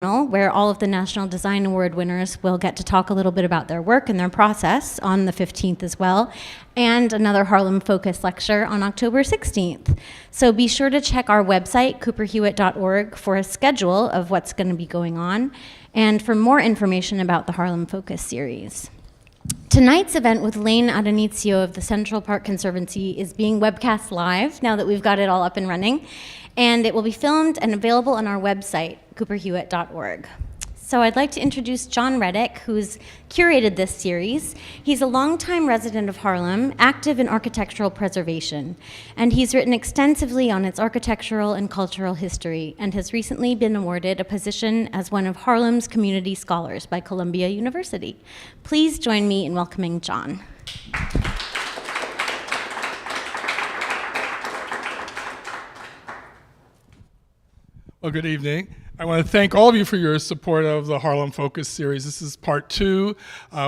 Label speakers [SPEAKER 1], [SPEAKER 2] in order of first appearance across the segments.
[SPEAKER 1] where all of the National Design Award winners will get to talk a little bit about their work and their process on the 15th as well, and another Harlem Focus lecture on October 16th. So be sure to check our website, cooperhewitt.org, for a schedule of what's going to be going on, and for more information about the Harlem Focus series. Tonight's event with Lane Addonizio of the Central Park Conservancy is being webcast live now that we've got it all up and running, and it will be filmed and available on our website, cooperhewitt.org. So I'd like to introduce John Reddick, who's curated this series. He's a longtime resident of Harlem, active in architectural preservation, and he's written extensively on its architectural and cultural history, and has recently been awarded a position as one of Harlem's community scholars by Columbia University. Please join me in welcoming John.
[SPEAKER 2] Well, good evening. I want to thank all of you for your support of the Harlem Focus series. This is part 2.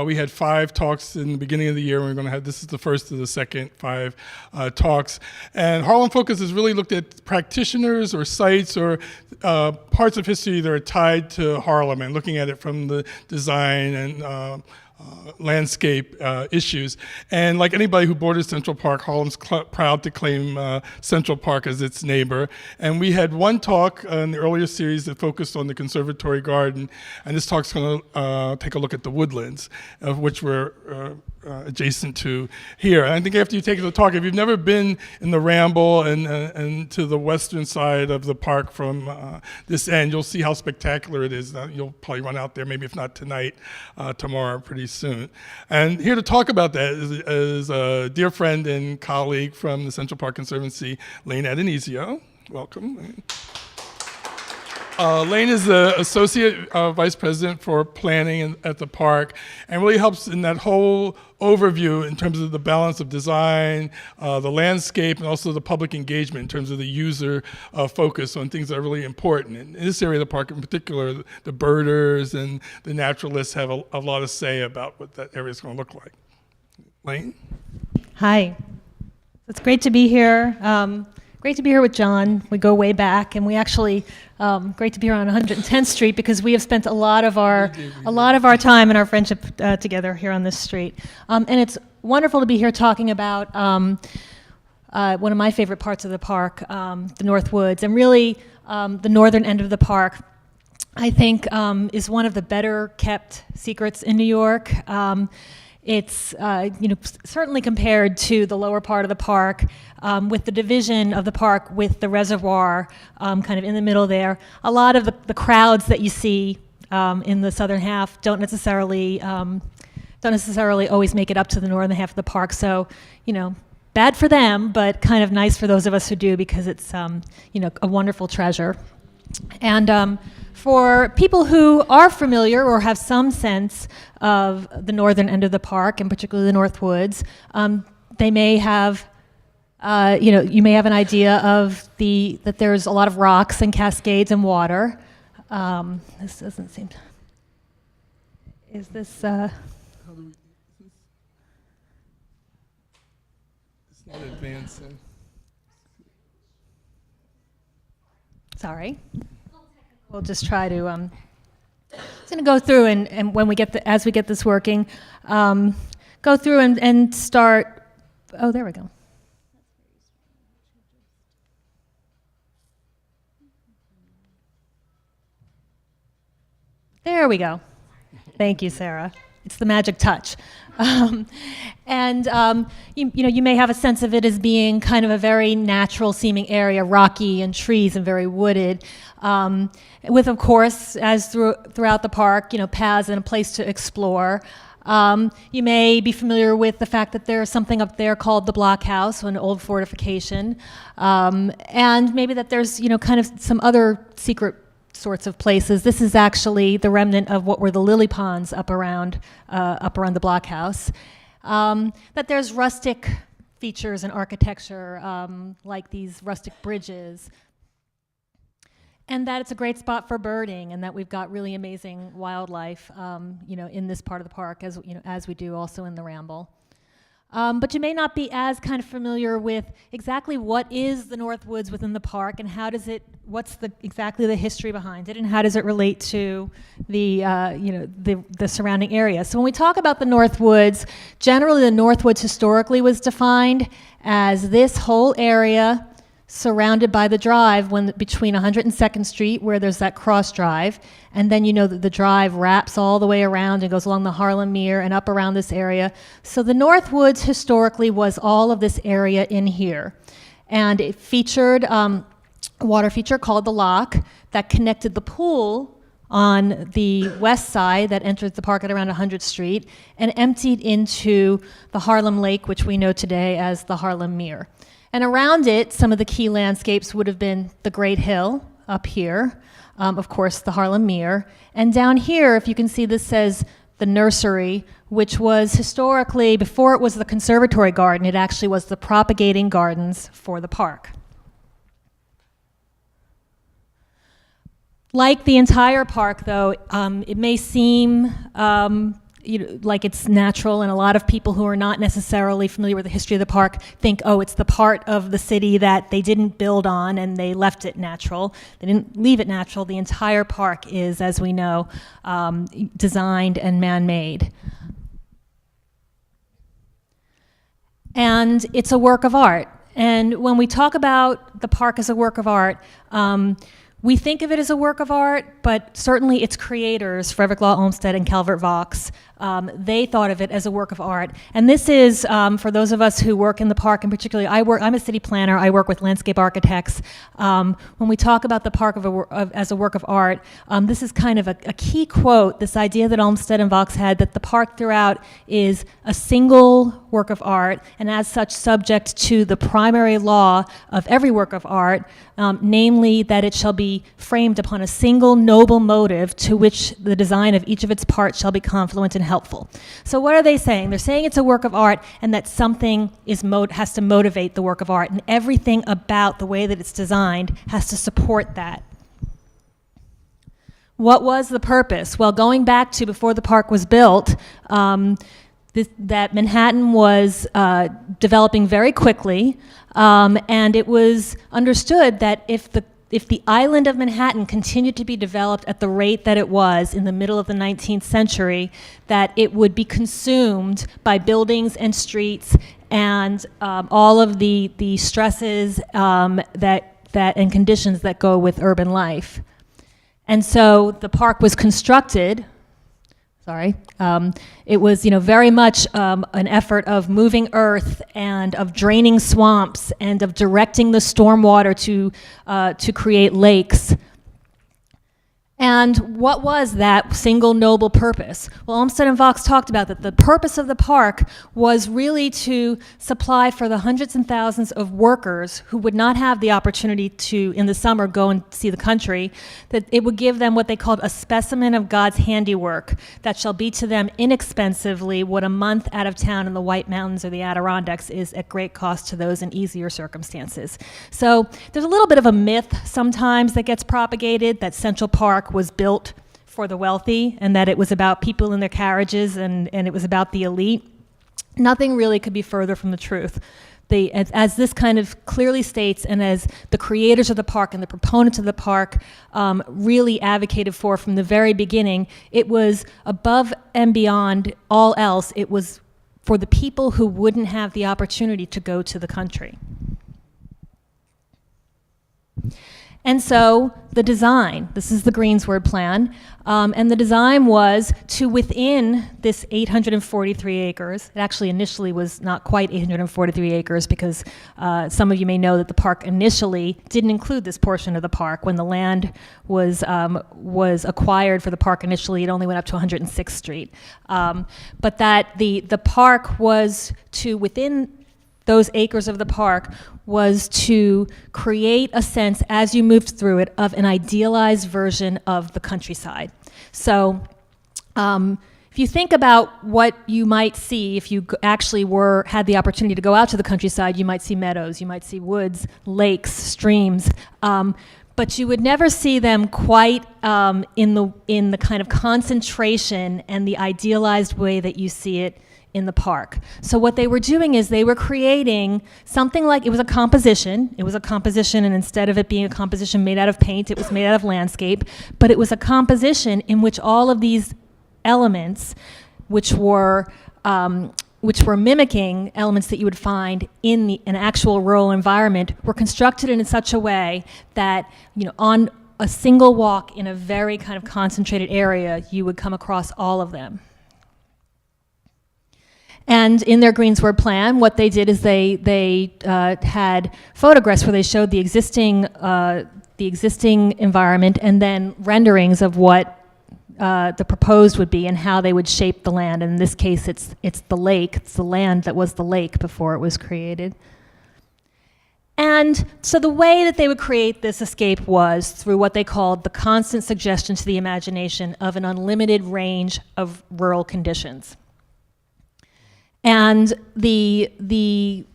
[SPEAKER 2] We had 5 talks in the beginning of the year. We're going to have, this is the first of the second 5 talks. And Harlem Focus has really looked at practitioners or sites or parts of history that are tied to Harlem and looking at it from the design and landscape issues. And like anybody who borders Central Park, Harlem's proud to claim Central Park as its neighbor. And we had one talk in the earlier series that focused on the Conservatory Garden, and this talk's going to take a look at the Woodlands, of which we're adjacent to here. And I think after you take the talk, if you've never been in the Ramble and to the western side of the park from this end, you'll see how spectacular it is. You'll probably run out there, maybe if not tonight, tomorrow pretty soon. And here to talk about that is a dear friend and colleague from the Central Park Conservancy, Lane Addonizio. Welcome. Lane is the Associate Vice President for Planning at the park and really helps in that whole overview in terms of the balance of design, the landscape, and also the public engagement in terms of the user focus on things that are really important. In this area of the park in particular, the birders and the naturalists have a lot of say about what that area is going to look like. Lane?
[SPEAKER 3] Hi. It's great to be here. Great to be here with John. We go way back, and we actually great to be here on 110th Street because we have spent a lot of our time and our friendship together here on this street. And it's wonderful to be here talking about one of my favorite parts of the park, the North Woods, and really the northern end of the park. I think is one of the better kept secrets in New York. It's certainly compared to the lower part of the park, with the division of the park with the reservoir kind of in the middle there. A lot of the crowds that you see in the southern half don't necessarily always make it up to the northern half of the park. So, bad for them, but kind of nice for those of us who do because it's a wonderful treasure. And for people who are familiar or have some sense of the northern end of the park, and particularly the North Woods, they may have, you may have an idea of that there's a lot of rocks and cascades and water. This doesn't seem. Is this? It's
[SPEAKER 2] not advancing.
[SPEAKER 3] Sorry. We'll just try to. I'm going to go through and when we as we get this working, go through and start. Oh, there we go. There we go. Thank you, Sarah. It's the magic touch. You may have a sense of it as being kind of a very natural seeming area, rocky and trees and very wooded, with, of course, as throughout the park, paths and a place to explore. You may be familiar with the fact that there's something up there called the Blockhouse, an old fortification, and maybe that there's kind of some other secret sorts of places. This is actually the remnant of what were the lily ponds up around the Blockhouse. That there's rustic features in architecture, like these rustic bridges, and that it's a great spot for birding, and that we've got really amazing wildlife, in this part of the park, as we do also in the Ramble. But you may not be as kind of familiar with exactly what is the North Woods within the park and what's exactly the history behind it and how does it relate to the surrounding area. So when we talk about the North Woods, generally the North Woods historically was defined as this whole area surrounded by the drive between 102nd Street, where there's that cross drive, and then that the drive wraps all the way around and goes along the Harlem Mere and up around this area. So the North Woods historically was all of this area in here. And it featured a water feature called the Lock that connected the pool on the west side that enters the park at around 100th Street and emptied into the Harlem Lake, which we know today as the Harlem Mere. And around it, some of the key landscapes would have been the Great Hill up here, of course, the Harlem Mere. And down here, if you can see, this says the nursery, which was historically, before it was the conservatory garden, it actually was the propagating gardens for the park. Like the entire park, though, it may seem like it's natural, and a lot of people who are not necessarily familiar with the history of the park think, oh, it's the part of the city that they didn't build on and they left it natural. They didn't leave it natural. The entire park is, as we know, designed and man-made. And it's a work of art. And when we talk about the park as a work of art, we think of it as a work of art, but certainly its creators, Frederick Law Olmsted and Calvert Vaux, they thought of it as a work of art. And this is, for those of us who work in the park, and particularly I'm a city planner, I work with landscape architects. When we talk about the park as a work of art, this is kind of a key quote, this idea that Olmsted and Vaux had, that the park throughout is a single work of art, and as such subject to the primary law of every work of art, namely that it shall be framed upon a single noble motive to which the design of each of its parts shall be confluent and helpful. So what are they saying? They're saying it's a work of art and that something has to motivate the work of art, and everything about the way that it's designed has to support that. What was the purpose? Well, going back to before the park was built, that Manhattan was developing very quickly, and it was understood that if the island of Manhattan continued to be developed at the rate that it was in the middle of the 19th century, that it would be consumed by buildings and streets and all of the stresses and conditions that go with urban life. And so the park was constructed. It was, very much an effort of moving earth and of draining swamps and of directing the stormwater to create lakes. And what was that single noble purpose? Well, Olmsted and Vaux talked about that. The purpose of the park was really to supply for the hundreds and thousands of workers who would not have the opportunity to, in the summer, go and see the country, that it would give them what they called a specimen of God's handiwork that shall be to them inexpensively what a month out of town in the White Mountains or the Adirondacks is at great cost to those in easier circumstances. So there's a little bit of a myth sometimes that gets propagated that Central Park was built for the wealthy and that it was about people in their carriages and it was about the elite. Nothing really could be further from the truth. As this kind of clearly states, and as the creators of the park and the proponents of the park really advocated for from the very beginning, it was above and beyond all else. It was for the people who wouldn't have the opportunity to go to the country. And so the design, this is the Greensward plan, and the design was to within this 843 acres, it actually initially was not quite 843 acres because some of you may know that the park initially didn't include this portion of the park. When the land was acquired for the park initially, it only went up to 106th Street. But that the park was to within those acres of the park was to create a sense as you moved through it of an idealized version of the countryside. So if you think about what you might see if you actually had the opportunity to go out to the countryside, you might see meadows, you might see woods, lakes, streams, but you would never see them quite in the kind of concentration and the idealized way that you see it in the park. So what they were doing is they were creating something like, it was a composition, and instead of it being a composition made out of paint, it was made out of landscape, but it was a composition in which all of these elements, which were mimicking elements that you would find in an actual rural environment, were constructed in such a way that, on a single walk in a very kind of concentrated area, you would come across all of them. And in their Greensward plan, what they did is they had photographs where they showed the existing environment and then renderings of what the proposed would be and how they would shape the land. And in this case, it's the lake. It's the land that was the lake before it was created. And so the way that they would create this escape was through what they called the constant suggestion to the imagination of an unlimited range of rural conditions. And the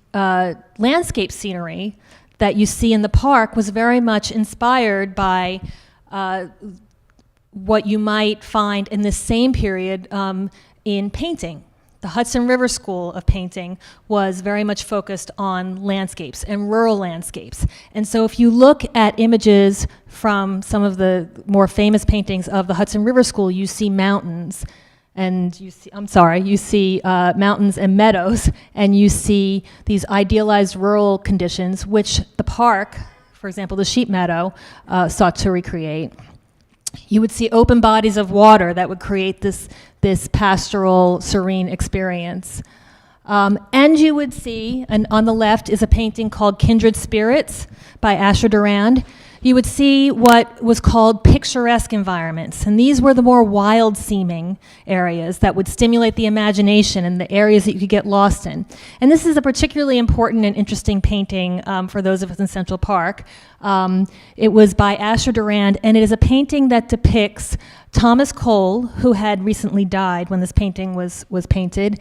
[SPEAKER 3] landscape scenery that you see in the park was very much inspired by what you might find in this same period in painting. The Hudson River School of Painting was very much focused on landscapes and rural landscapes. And so if you look at images from some of the more famous paintings of the Hudson River School, you see mountains, and you see mountains and meadows, and you see these idealized rural conditions, which the park, for example, the sheep meadow, sought to recreate. You would see open bodies of water that would create this pastoral, serene experience. And you would see, and on the left is a painting called Kindred Spirits by Asher Durand. You would see what was called picturesque environments. And these were the more wild-seeming areas that would stimulate the imagination and the areas that you could get lost in. And this is a particularly important and interesting painting for those of us in Central Park. It was by Asher Durand, and it is a painting that depicts Thomas Cole, who had recently died when this painting was painted,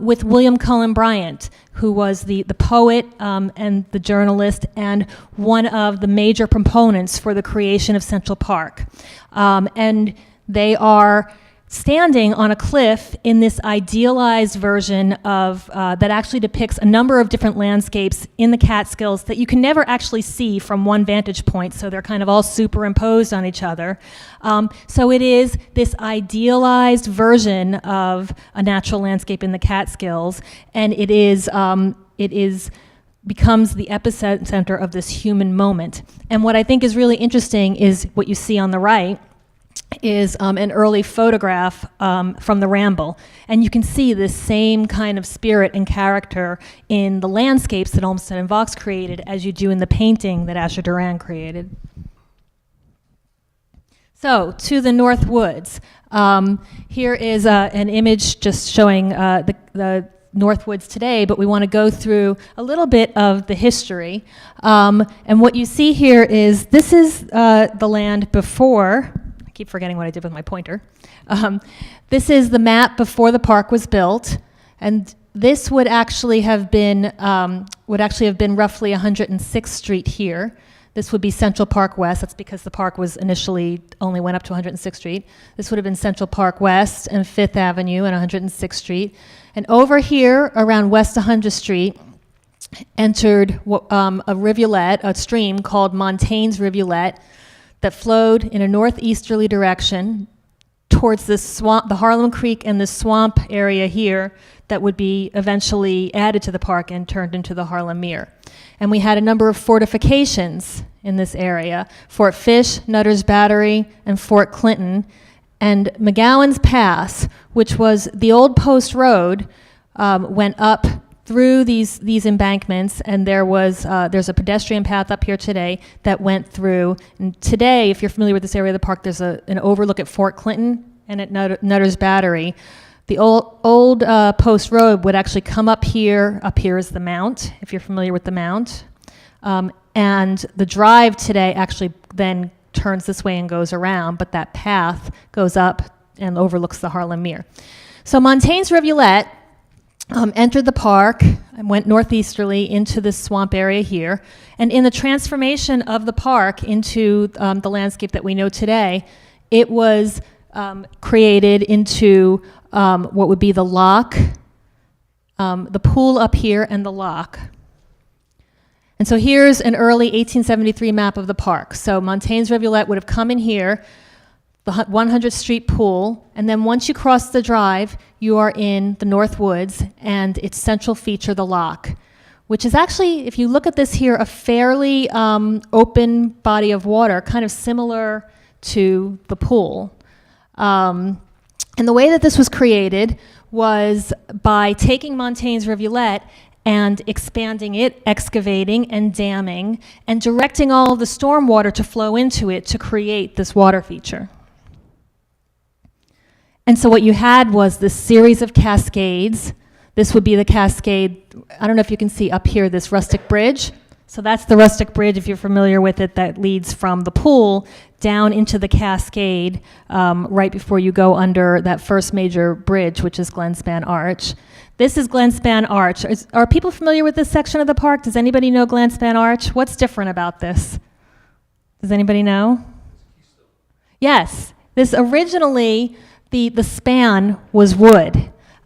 [SPEAKER 3] with William Cullen Bryant, who was the poet and the journalist and one of the major proponents for the creation of Central Park. And they are standing on a cliff in this idealized version of that actually depicts a number of different landscapes in the Catskills that you can never actually see from one vantage point, so they're kind of all superimposed on each other. So it is this idealized version of a natural landscape in the Catskills, and it becomes the epicenter of this human moment. And what I think is really interesting is what you see on the right is an early photograph from the Ramble. And you can see this same kind of spirit and character in the landscapes that Olmsted and Vaux created as you do in the painting that Asher Durand created. So, to the North Woods. Here is an image just showing the North Woods today, but we want to go through a little bit of the history. And what you see here is, this is the land before, I keep forgetting what I did with my pointer. This is the map before the park was built, and this would actually have been roughly 106th Street here. This would be Central Park West. That's because the park was initially only went up to 106th Street. This would have been Central Park West and 5th Avenue and 106th Street. And over here, around West 100th Street, entered a rivulet, a stream called Montaigne's Rivulet, that flowed in a northeasterly direction towards this swamp, the Harlem Creek and the swamp area here, that would be eventually added to the park and turned into the Harlem Mere. And we had a number of fortifications in this area: Fort Fish, Nutter's Battery, and Fort Clinton. And McGowan's Pass, which was the old post road, went up through these embankments, and there's a pedestrian path up here today that went through. And today, if you're familiar with this area of the park, there's an overlook at Fort Clinton and at Nutter's Battery. The old post road would actually come up here. Up here is the Mount, if you're familiar with the Mount. And the drive today actually then turns this way and goes around, but that path goes up and overlooks the Harlem Mere. So Montaigne's Rivulet entered the park and went northeasterly into this swamp area here. And in the transformation of the park into the landscape that we know today, it was created into what would be the lock the pool up here, and the lock. And so here's an early 1873 map of the park. So Montaigne's Rivulet would have come in here, the 100th Street pool, and then once you cross the drive, you are in the North Woods and its central feature, the lock, which is actually, if you look at this here, a fairly open body of water, kind of similar to the pool. And the way that this was created was by taking Montaigne's Rivulet and expanding it, excavating and damming, and directing all of the storm water to flow into it to create this water feature. And so what you had was this series of cascades. This would be the cascade, I don't know if you can see up here, this Rustic Bridge. So that's the Rustic Bridge, if you're familiar with it, that leads from the pool down into the cascade right before you go under that first major bridge, which is Glen Span Arch. This is Glen Span Arch. Are people familiar with this section of the park? Does anybody know Glen Span Arch? What's different about this? Does anybody know? Yes. This originally, the span was wood.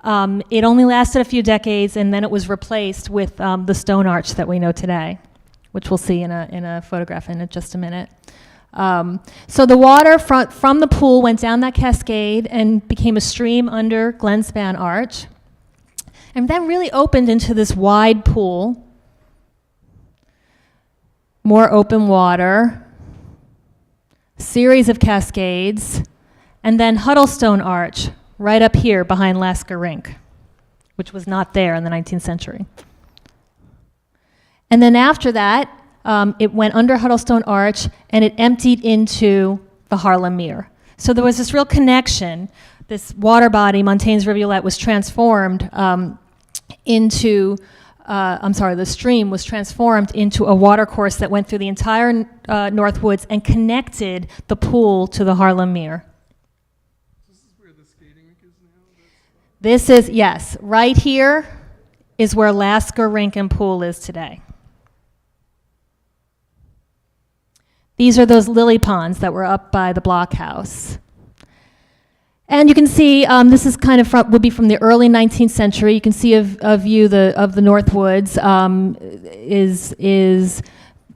[SPEAKER 3] It only lasted a few decades, and then it was replaced with the stone arch that we know today, which we'll see in a photograph in just a minute. So the water from the pool went down that cascade and became a stream under Glen Span Arch, and then really opened into this wide pool, more open water, series of cascades, and then Huddlestone Arch right up here behind Lasker Rink, which was not there in the 19th century. And then after that, it went under Huddlestone Arch and it emptied into the Harlem Mere. So there was this real connection. This water body, Montaigne's Rivulet, was transformed the stream was transformed into a watercourse that went through the entire North Woods and connected the pool to the Harlem Mere.
[SPEAKER 2] This is where the skating rink is now?
[SPEAKER 3] This is, yes, right here is where Lasker Rink and Pool is today. These are those lily ponds that were up by the blockhouse. And you can see this is kind of would be from the early 19th century. You can see a view of the North Woods is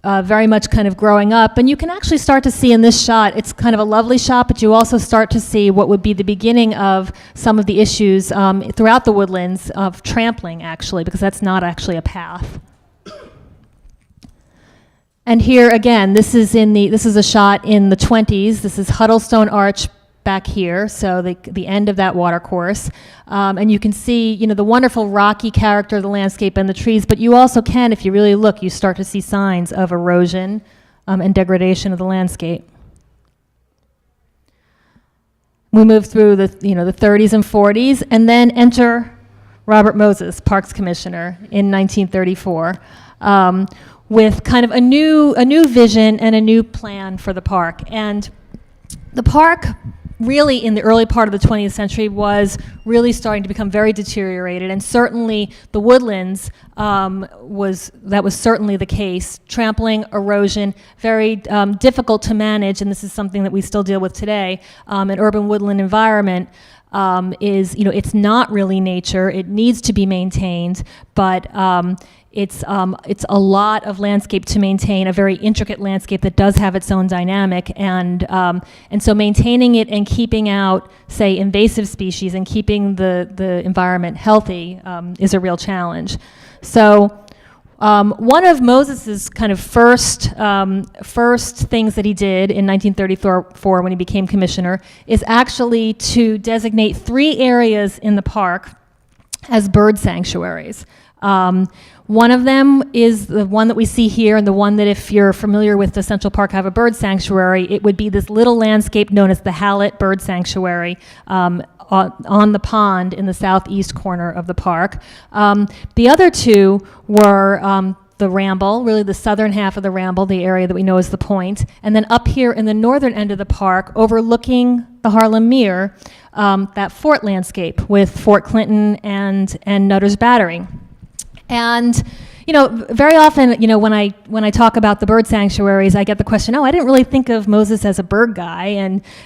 [SPEAKER 3] very much kind of growing up. And you can actually start to see in this shot, it's kind of a lovely shot, but you also start to see what would be the beginning of some of the issues throughout the woodlands of trampling, actually, because that's not actually a path. And here again, this is a shot in the 20s. This is Huddlestone Arch back here, so the end of that water course. And you can see, the wonderful rocky character of the landscape and the trees, but you also can, if you really look, you start to see signs of erosion and degradation of the landscape. We move through the 30s and 40s, and then enter Robert Moses, Parks Commissioner, in 1934. With kind of a new vision and a new plan for the park. And the park really in the early part of the 20th century was really starting to become very deteriorated, and certainly the woodlands was certainly the case. Trampling, erosion, very difficult to manage, and this is something that we still deal with today. An urban woodland environment is, it's not really nature. It needs to be maintained, but it's a lot of landscape to maintain, a very intricate landscape that does have its own dynamic, and so maintaining it and keeping out, say, invasive species and keeping the environment healthy is a real challenge. So one of Moses's kind of first things that he did in 1934 when he became commissioner is actually to designate 3 areas in the park as bird sanctuaries. One of them is the one that we see here, and the one that, if you're familiar with the Central Park Have a Bird Sanctuary, it would be this little landscape known as the Hallett Bird Sanctuary on the pond in the southeast corner of the park. The other 2 were the Ramble, really the southern half of the Ramble, the area that we know as the Point, and then up here in the northern end of the park, overlooking the Harlem Mere, that fort landscape with Fort Clinton and Nutter's Battery. And very often, when I talk about the bird sanctuaries, I get the question, I didn't really think of Moses as a bird guy,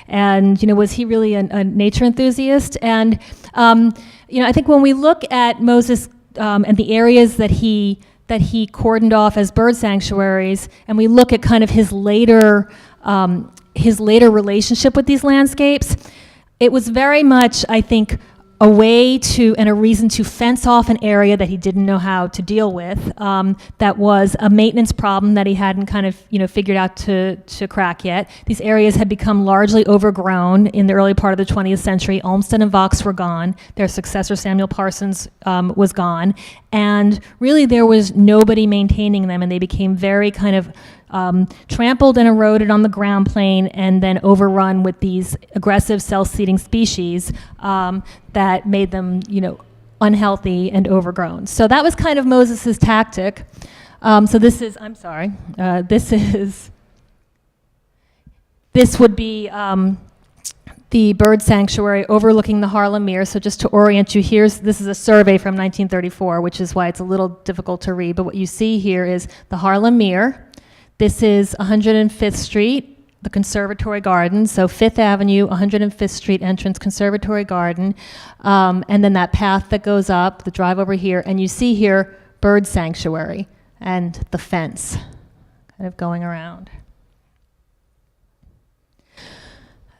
[SPEAKER 3] and was he really a nature enthusiast? And I think when we look at Moses and the areas that he cordoned off as bird sanctuaries, and we look at kind of his later relationship with these landscapes, it was very much, I think, a way to and a reason to fence off an area that he didn't know how to deal with. That was a maintenance problem that he hadn't kind of figured out to crack yet. These areas had become largely overgrown in the early part of the 20th century. Olmsted and Vox were gone. Their successor, Samuel Parsons, was gone. And really there was nobody maintaining them, and they became very kind of trampled and eroded on the ground plane and then overrun with these aggressive self-seeding species that made them, unhealthy and overgrown. So that was kind of Moses's tactic. So this is, I'm sorry, this would be the bird sanctuary overlooking the Harlem Mere. So just to orient you, this is a survey from 1934, which is why it's a little difficult to read. But what you see here is the Harlem Mere. This is 105th Street, the Conservatory Garden. So 5th Avenue, 105th Street entrance, Conservatory Garden. And then that path that goes up, the drive over here. And you see here, bird sanctuary and the fence kind of going around.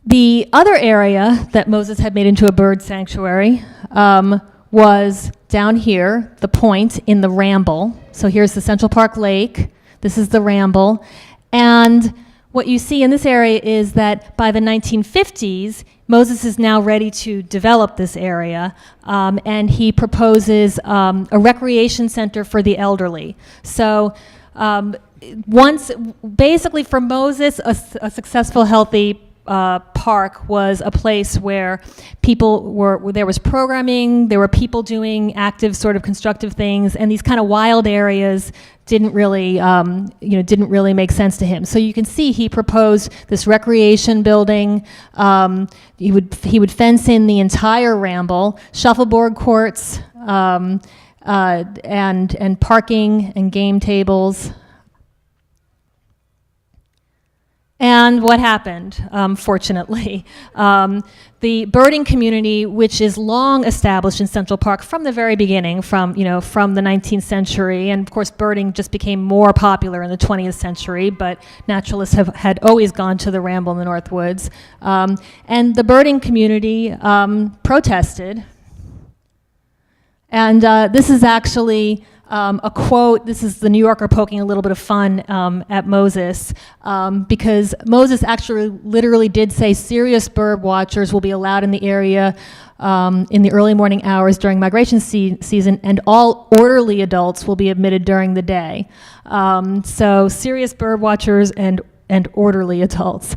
[SPEAKER 3] The other area that Moses had made into a bird sanctuary was down here, the point in the Ramble. So here's the Central Park Lake. This is the Ramble. And what you see in this area is that by the 1950s, Moses is now ready to develop this area, and he proposes a recreation center for the elderly. So basically for Moses, a successful, healthy park was a place where there was programming, there were people doing active sort of constructive things, and these kind of wild areas didn't really make sense to him. So you can see he proposed this recreation building. He would fence in the entire Ramble, shuffleboard courts, and parking and game tables. And what happened, fortunately? The birding community, which is long established in Central Park from the very beginning, from the 19th century, and of course birding just became more popular in the 20th century, but naturalists had always gone to the Ramble in the North Woods. And the birding community protested. And this is actually a quote. This is the New Yorker poking a little bit of fun at Moses, because Moses actually literally did say serious bird watchers will be allowed in the area in the early morning hours during migration season, and all orderly adults will be admitted during the day. So serious bird watchers and orderly adults.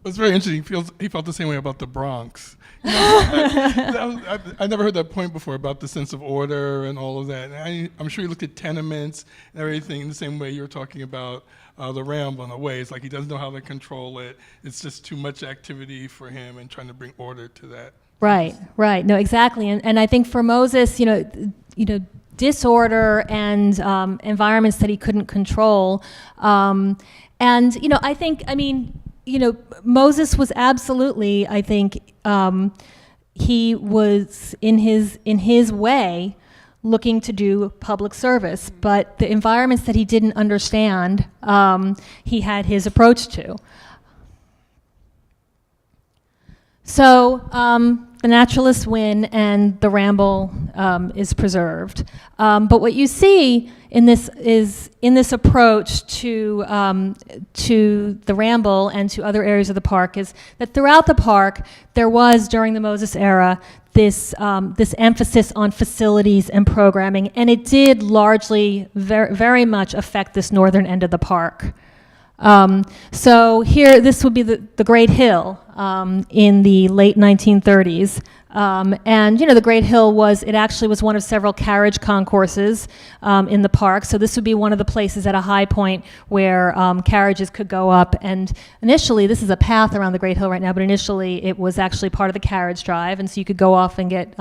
[SPEAKER 2] It's very interesting. He felt the same way about the Bronx. I never heard that point before about the sense of order and all of that. And I'm sure he looked at tenements and everything the same way you were talking about the Ramble in a way. It's like he doesn't know how to control it. It's just too much activity for him, and trying to bring order to that. Right. No, exactly. And I think for Moses, disorder and environments that he couldn't control. Moses was absolutely, I think, he was in his way looking to do public service, but the environments that he didn't understand, he had his approach to. So the naturalists win, and the Ramble is preserved. But what you see in this approach to the Ramble and to other areas of the park is that throughout the park there was, during the Moses era, this emphasis on facilities and programming, and it did largely very much affect this northern end of the park. So here, this would be the Great Hill in the late 1930s. And the Great Hill actually was one of several carriage concourses in the park. So this would be one of the places at a high point where carriages could go up. And initially, this is a path around the Great Hill right now, but initially it was actually part of the carriage drive. And so you could go off and get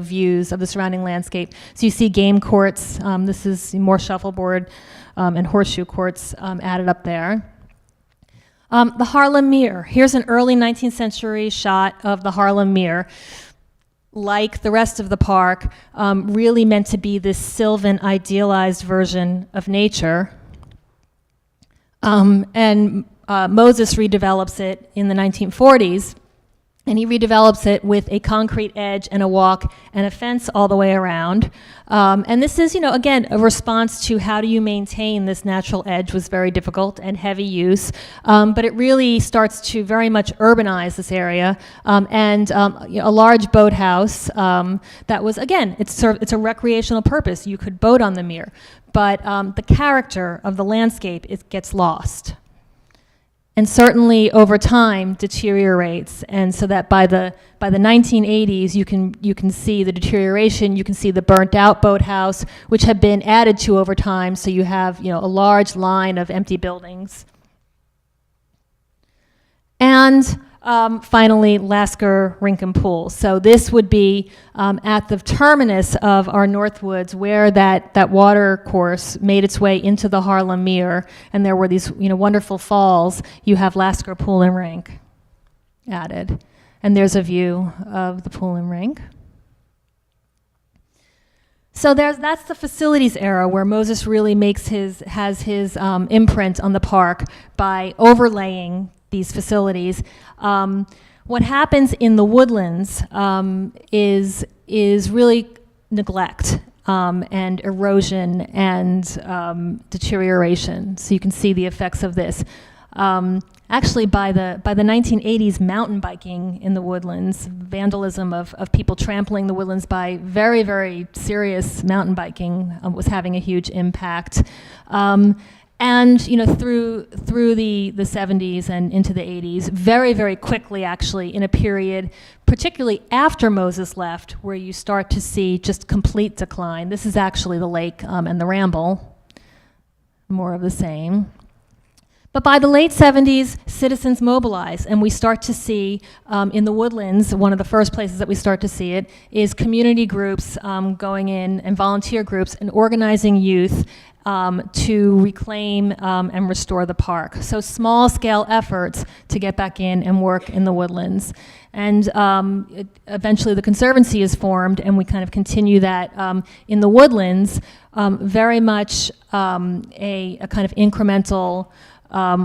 [SPEAKER 2] views of the surrounding landscape. So you see game courts. This is more shuffleboard and horseshoe courts added up there. The Harlem Mere. Here's an early 19th century shot of the Harlem Mere.
[SPEAKER 3] like the rest of the park, really meant to be this sylvan, idealized version of nature. Moses redevelops it in the 1940s, and he redevelops it with a concrete edge and a walk and a fence all the way around. And this is, again, a response to how do you maintain this natural edge was very difficult and heavy use. But it really starts to very much urbanize this area. A large boathouse that was, again, it's a recreational purpose. You could boat on the Mere. But the character of the landscape, it gets lost. And certainly over time deteriorates, and so that by the 1980s you can see the deterioration. You can see the burnt out boathouse, which have been added to over time. So you have a large line of empty buildings. And finally, Lasker Rink and Pool. So this would be at the terminus of our Northwoods, where that water course made its way into the Harlem Mere, and there were these wonderful falls. You have Lasker Pool and Rink added, and there's a view of the pool and rink. So that's the facilities era where Moses really has his imprint on the park by overlaying these facilities. What happens in the Woodlands is really neglect and erosion and deterioration. So you can see the effects of this. Actually, by the 1980s, mountain biking in the Woodlands, vandalism of people trampling the woodlands by very, very serious mountain biking was having a huge impact. And through the 70s and into the 80s, very, very quickly, actually, in a period, particularly after Moses left, where you start to see just complete decline. This is actually the lake and the Ramble, more of the same. But by the late 70s, citizens mobilize, and we start to see in the Woodlands, one of the first places that we start to see it, is community groups going in, and volunteer groups, and organizing youth to reclaim and restore the park. So small-scale efforts to get back in and work in the Woodlands. And eventually the Conservancy is formed, and we kind of continue that in the Woodlands, very much a kind of incremental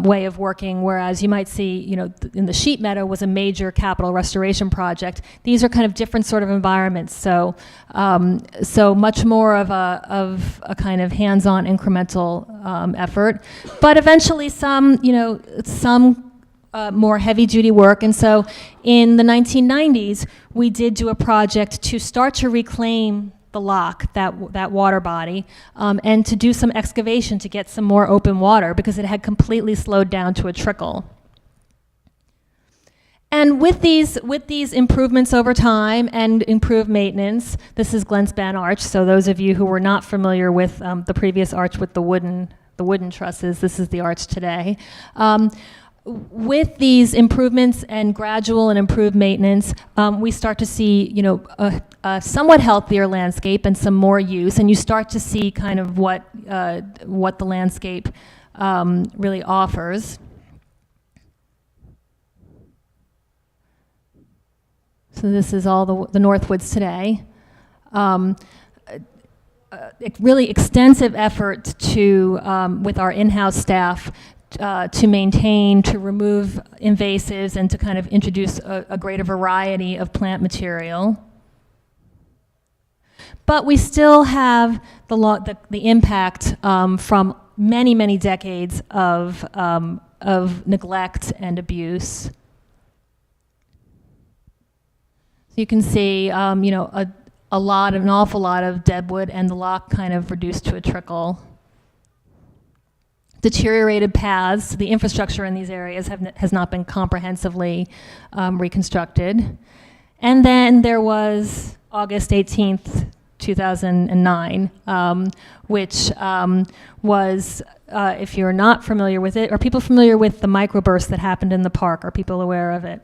[SPEAKER 3] way of working, whereas you might see, in the Sheep Meadow was a major capital restoration project. These are kind of different sort of environments, so much more of a kind of hands-on incremental effort, but eventually some more heavy-duty work. And so in the 1990s, we did do a project to start to reclaim the lock, that water body, and to do some excavation to get some more open water because it had completely slowed down to a trickle. And with these improvements over time and improved maintenance, this is Glen Span Arch. So those of you who were not familiar with the previous arch with the wooden trusses, this is the arch today. With these improvements and gradual and improved maintenance, we start to see, a somewhat healthier landscape and some more use, and you start to see kind of what the landscape really offers. So this is all the Northwoods today. Really extensive effort with our in-house staff to maintain, to remove invasives, and to kind of introduce a greater variety of plant material. But we still have the impact from many, many decades of neglect and abuse. So you can see, an awful lot of deadwood, and the lock kind of reduced to a trickle. Deteriorated paths. The infrastructure in these areas has not been comprehensively reconstructed. And then there was August 18th, 2009, which was, if you're not familiar with it, are people familiar with the microburst that happened in the park? Are people aware of it?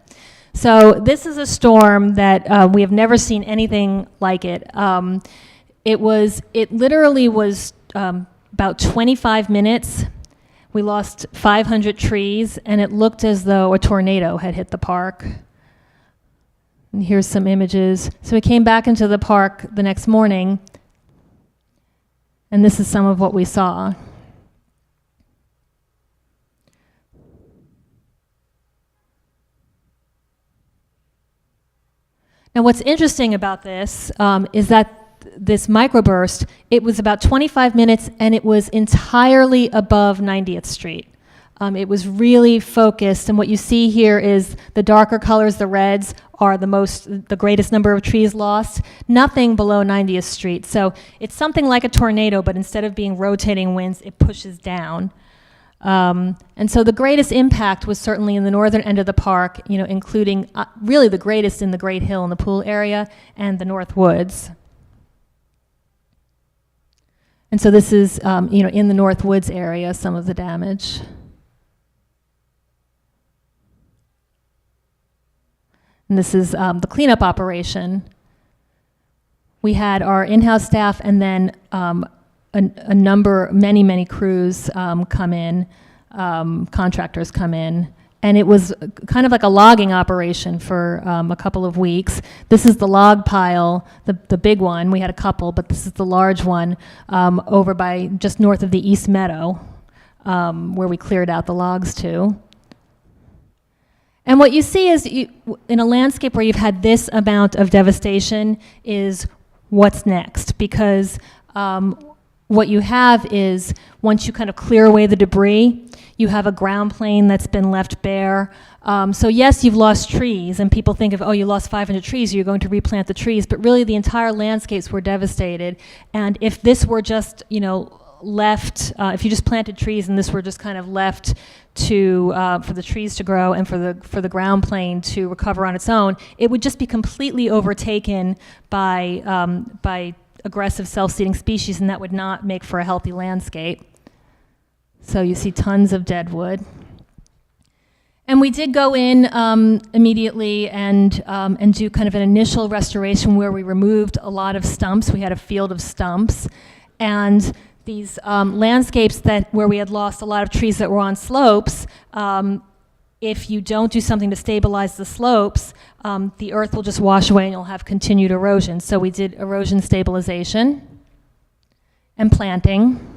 [SPEAKER 3] So this is a storm that we have never seen anything like it. It literally was about 25 minutes. We lost 500 trees, and it looked as though a tornado had hit the park. And here's some images. So we came back into the park the next morning, and this is some of what we saw. Now what's interesting about this is that this microburst, it was about 25 minutes and it was entirely above 90th Street. It was really focused, and what you see here is the darker colors, the reds, are the greatest number of trees lost, nothing below 90th Street. So it's something like a tornado, but instead of being rotating winds, it pushes down. And so the greatest impact was certainly in the northern end of the park, including really the greatest in the Great Hill and the pool area and the North Woods. And so this is, in the North Woods area, some of the damage. And this is the cleanup operation. We had our in-house staff and then many crews come in, contractors come in, and it was kind of like a logging operation for a couple of weeks. This is the log pile, the big one. We had a couple, but this is the large one over by just north of the East Meadow, where we cleared out the logs to. And what you see is, in a landscape where you've had this amount of devastation, is what's next. Because what you have is, once you kind of clear away the debris, you have a ground plane that's been left bare. So yes, you've lost trees, and people think of, oh, you lost 500 trees, you're going to replant the trees, but really the entire landscapes were devastated. And if this were just, left, if you just planted trees and this were just kind of left to for the trees to grow and for the ground plane to recover on its own, it would just be completely overtaken by aggressive self-seeding species, and that would not make for a healthy landscape. So you see tons of dead wood. And we did go in immediately and do kind of an initial restoration where we removed a lot of stumps. We had a field of stumps, and these landscapes where we had lost a lot of trees that were on slopes, if you don't do something to stabilize the slopes, the earth will just wash away and you'll have continued erosion. So we did erosion stabilization and planting.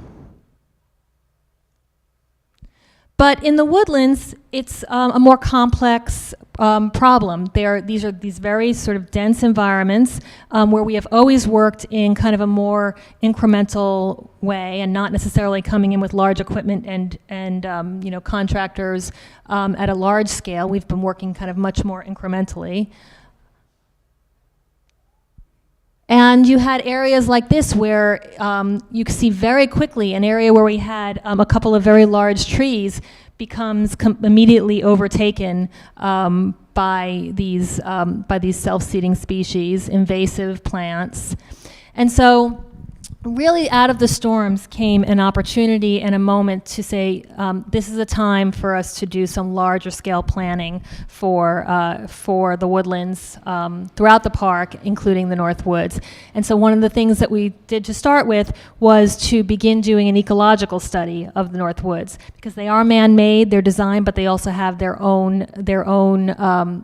[SPEAKER 3] But in the woodlands, it's a more complex problem. These are these very sort of dense environments where we have always worked in kind of a more incremental way and not necessarily coming in with large equipment and contractors at a large scale. We've been working kind of much more incrementally. And you had areas like this where you could see very quickly an area where we had a couple of very large trees becomes immediately overtaken by these self-seeding species, invasive plants. And so really out of the storms came an opportunity and a moment to say, this is a time for us to do some larger scale planning for the woodlands throughout the park, including the North Woods. And so one of the things that we did to start with was to begin doing an ecological study of the North Woods, because they are man-made, they're designed, but they also have their own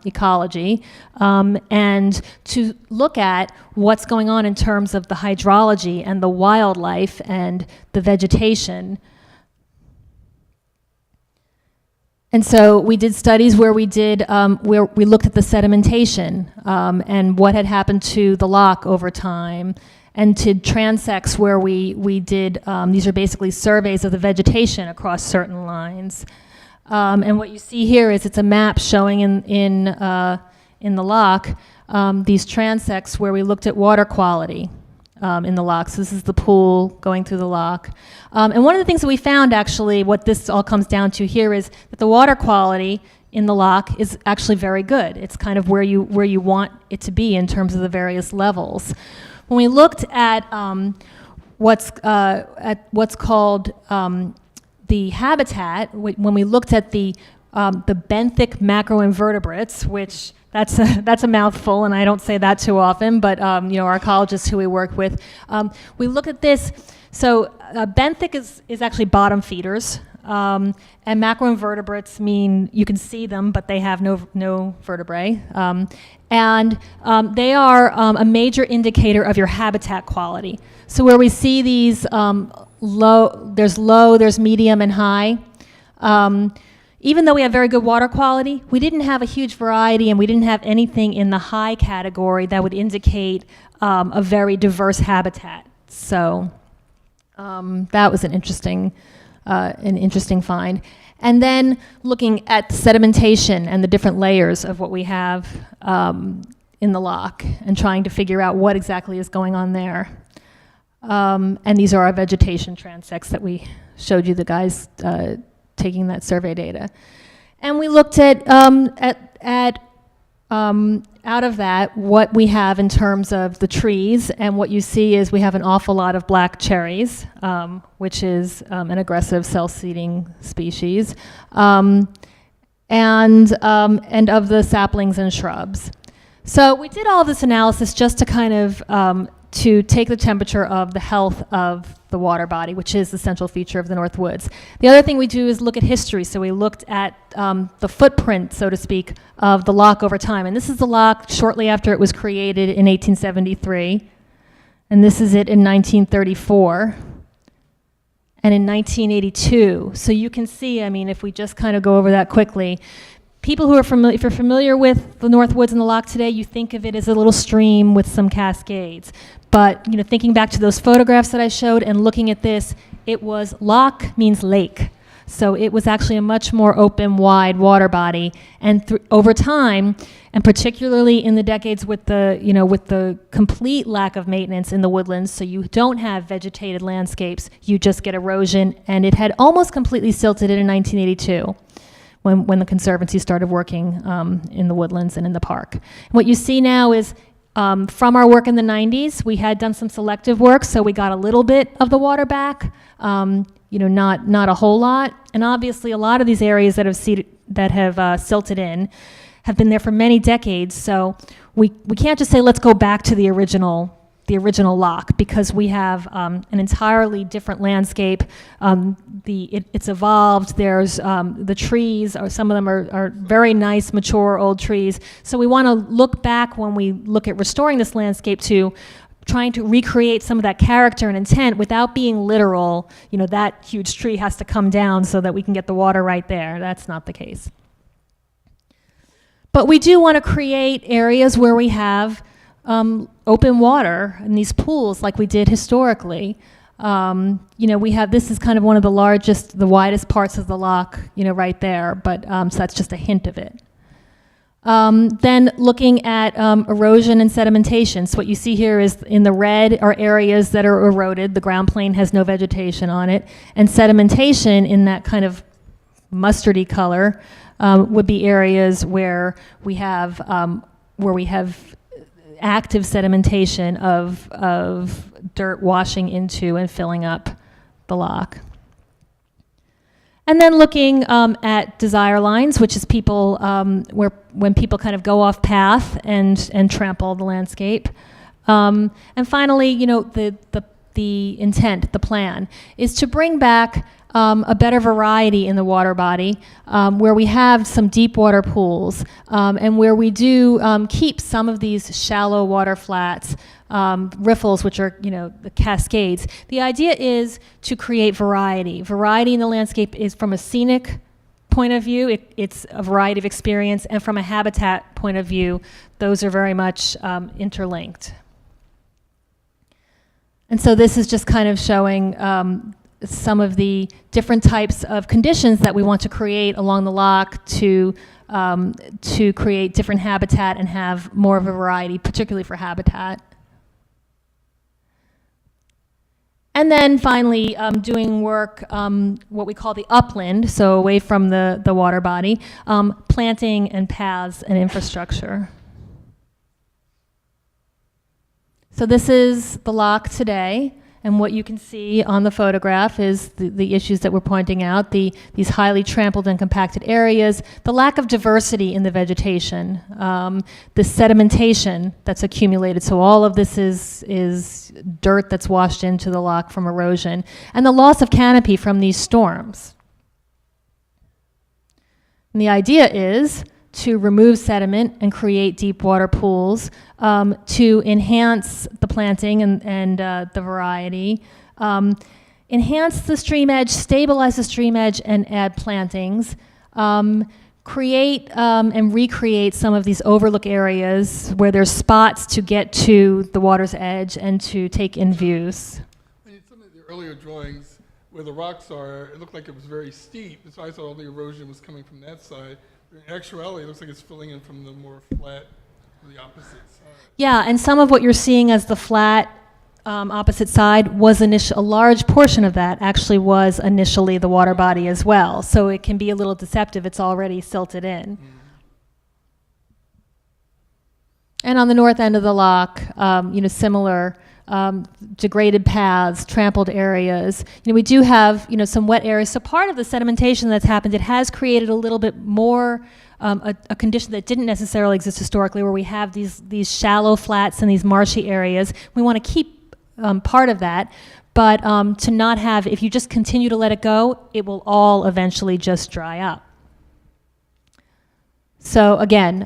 [SPEAKER 3] ecology, and to look at what's going on in terms of the hydrology and the wildlife and the vegetation. And so we did studies where we looked at the sedimentation and what had happened to the loch over time, and to transects where we did, these are basically surveys of the vegetation across certain lines. And what you see here is it's a map showing in the loch these transects where we looked at water quality in the loch. So this is the pool going through the loch. And one of the things that we found, actually, what this all comes down to here, is that the water quality in the loch is actually very good. It's kind of where you want it to be in terms of the various levels. When we looked at what's called the habitat, when we looked at the benthic macroinvertebrates, which that's a mouthful, and I don't say that too often, but our ecologists who we work with, we look at this. So benthic is actually bottom feeders. And macroinvertebrates mean you can see them, but they have no vertebrae. They are a major indicator of your habitat quality. So where we see these low, there's medium and high. Even though we have very good water quality, we didn't have a huge variety and we didn't have anything in the high category that would indicate a very diverse habitat. So that was an interesting find. And then looking at sedimentation and the different layers of what we have in the loch and trying to figure out what exactly is going on there. And these are our vegetation transects that we showed you, the guys taking that survey data. And we looked at out of that, what we have in terms of the trees, and what you see is we have an awful lot of black cherries, which is an aggressive cell-seeding species, and of the saplings and shrubs. So we did all this analysis just to kind of to take the temperature of the health of the water body, which is the central feature of the North Woods. The other thing we do is look at history. So we looked at the footprint, so to speak, of the loch over time. And this is the loch shortly after it was created in 1873. And this is it in 1934. And in 1982. So you can see, I mean, if we just kind of go over that quickly, people who are familiar, if you're familiar with the North Woods and the loch today, you think of it as a little stream with some cascades. But, you know, thinking back to those photographs that I showed and looking at this, it was, loch means lake. So it was actually a much more open, wide water body. And over time, and particularly in the decades with the complete lack of maintenance in the woodlands, so you don't have vegetated landscapes, you just get erosion. And it had almost completely silted in 1982. When the Conservancy started working in the woodlands and in the park. And what you see now is from our work in the 90s, we had done some selective work, so we got a little bit of the water back, not a whole lot. And obviously a lot of these areas that have silted in have been there for many decades, so we can't just say let's go back to the original loch, because we have an entirely different landscape. It's evolved. There's the trees, or some of them are very nice, mature old trees. So we want to look back when we look at restoring this landscape to trying to recreate some of that character and intent without being literal. You know, that huge tree has to come down so that we can get the water right there. That's not the case. But we do want to create areas where we have open water in these pools like we did historically. We have, this is kind of one of the largest, the widest parts of the loch, right there, but so that's just a hint of it. Then looking at erosion and sedimentation. So what you see here is in the red are areas that are eroded. The ground plane has no vegetation on it. And sedimentation in that kind of mustardy color would be areas where we have active sedimentation of dirt washing into and filling up the loch. And then looking at desire lines, which is people when people kind of go off path and trample the landscape. And finally, the intent, the plan, is to bring back a better variety in the water body, where we have some deep water pools, and where we do keep some of these shallow water flats, riffles, which are, the cascades. The idea is to create variety. Variety in the landscape is from a scenic point of view, it's a variety of experience, and from a habitat point of view, those are very much interlinked. And so this is just kind of showing some of the different types of conditions that we want to create along the loch to create different habitat and have more of a variety, particularly for habitat. And then finally, doing work, what we call the upland, so away from the water body, planting and paths and infrastructure. So this is the loch today. And what you can see on the photograph is the issues that we're pointing out, these highly trampled and compacted areas, the lack of diversity in the vegetation, the sedimentation that's accumulated. So all of this is dirt that's washed into the loch from erosion, and the loss of canopy from these storms. And the idea is to remove sediment and create deep water pools, to enhance the planting and the variety, enhance the stream edge, stabilize the stream edge, and add plantings, create and recreate some of these overlook areas where there's spots to get to the water's edge and to take in views.
[SPEAKER 2] In some of the earlier drawings where the rocks are, it looked like it was very steep, so I thought all the erosion was coming from that side. In actuality, it looks like it's filling in from the more flat, the opposite side.
[SPEAKER 3] Yeah, and some of what you're seeing as the flat opposite side was a large portion of that actually was initially the water body as well. So it can be a little deceptive. It's already silted in. And on the north end of the lock, similar degraded paths, trampled areas. We do have, some wet areas. So part of the sedimentation that's happened, it has created a little bit more a condition that didn't necessarily exist historically, where we have these shallow flats and these marshy areas. We want to keep part of that, but to not have, if you just continue to let it go, it will all eventually just dry up. So again,